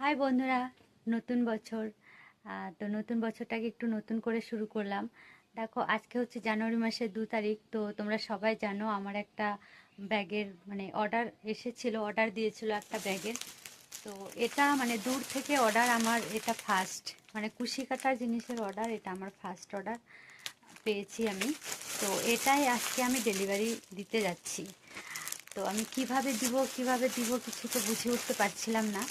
High বন্ধুরা, নতুন বছর। তো নতুন বছরটাকে একটু নতুন করে শুরু করলাম। দেখো, আজকে হচ্ছে জানুয়ারি মাসের 2 তারিখ। তো তোমরা সবাই জানো আমার একটা ব্যাগের মানে অর্ডার এসেছিলো, অর্ডার দিয়েছিল একটা ব্যাগের। তো এটা মানে দূর থেকে অর্ডার, আমার এটা ফার্স্ট, মানে কুশি কাটার জিনিসের অর্ডার, এটা আমার ফার্স্ট অর্ডার পেয়েছি আমি। তো এটাই আজকে আমি ডেলিভারি দিতে যাচ্ছি। তো আমি কিভাবে দিব কিছু তো বুঝে উঠতে পারছিলাম না।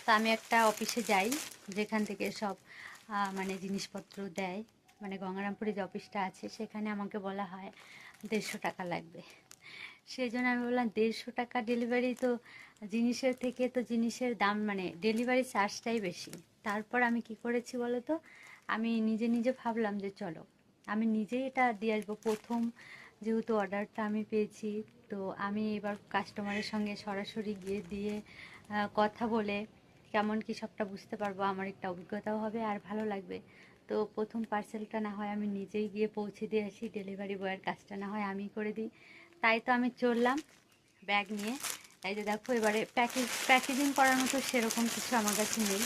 তা আমি একটা অফিসে যাই, যেখান থেকে সব মানে জিনিসপত্র দেয়, মানে গঙ্গারামপুরে যে অফিসটা আছে সেখানে আমাকে বলা হয় 150 টাকা লাগবে। সেই জন্য আমি বললাম 150 টাকা ডেলিভারি, তো জিনিসের থেকে তো জিনিসের দাম মানে ডেলিভারি চার্জটাই বেশি। তারপর আমি কি করেছি বলো তো, আমি নিজে নিজে ভাবলাম যে চলো আমি নিজেই এটা দিয়ে আসবো। প্রথম যেহেতু অর্ডারটা আমি পেয়েছি, তো আমি এবার কাস্টমারের সঙ্গে সরাসরি গিয়ে দিয়ে কথা বলে কেমন কী সবটা বুঝতে পারবো, আমার একটা অভিজ্ঞতাও হবে আর ভালো লাগবে। তো প্রথম পার্সেলটা না হয় আমি নিজেই গিয়ে পৌঁছে দিয়ে আসি, ডেলিভারি বয়ের কাজটা না হয় আমি করে দিই। তাই তো আমি চললাম ব্যাগ নিয়ে। এই যে দেখো, এবারে প্যাকেজিং করার মতো সেরকম কিছু আমার কাছে নেই,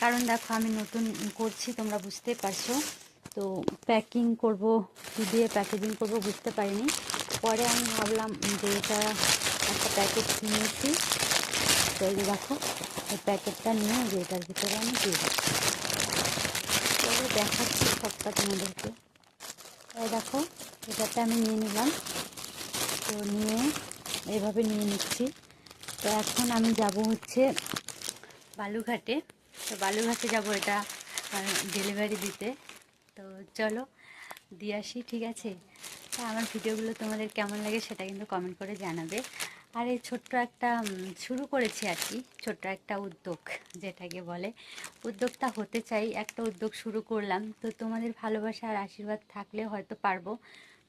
কারণ দেখো আমি নতুন করছি, তোমরা বুঝতেই পারছো। তো প্যাকিং করব, কী দিয়ে প্যাকেজিং করব বুঝতে পারিনি। পরে আমি ভাবলাম যে এটা একটা প্যাকেট কিনেছি। তো এই যে দেখো, এই প্যাকেটটা নিয়ে যে এটার ভিতরে আমি দিয়ে দিচ্ছি। তবে দেখাচ্ছি সবটা তোমাদেরকে। এই দেখো, এটাতে আমি নিয়ে নিলাম। তো নিয়ে এভাবে নিয়ে নিচ্ছি। তো এখন আমি যাব হচ্ছে বালুঘাটে। তো বালুঘাটে যাব এটা ডেলিভারি দিতে। তো চলো দিয়ে আসি, ঠিক আছে? তা আমার ভিডিওগুলো তোমাদের কেমন লাগে সেটা কিন্তু কমেন্ট করে জানাবে। আর এই ছোট্ট একটা শুরু করেছি আর কি, ছোট্ট একটা উদ্যোগ যেটাকে বলে, উদ্যোক্তা হতে চাই, একটা উদ্যোগ শুরু করলাম। তো তোমাদের ভালোবাসা আর আশীর্বাদ থাকলে হয়তো পারবো।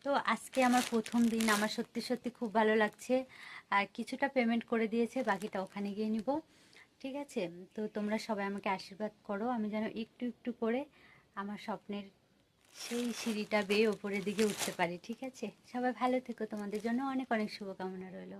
তো আজকে আমার প্রথম দিন, আমার সত্যি সত্যি খুব ভালো লাগছে। আর কিছুটা পেমেন্ট করে দিয়েছে, বাকিটা ওখানে গিয়ে নিব, ঠিক আছে? তো তোমরা সবাই আমাকে আশীর্বাদ করো, আমি যেন একটু একটু করে আমার স্বপ্নের সেই সিঁড়িটা বেয়ে ওপরের দিকে উঠতে পারি, ঠিক আছে? সবাই ভালো থেকো, তোমাদের জন্য অনেক অনেক শুভকামনা রইল।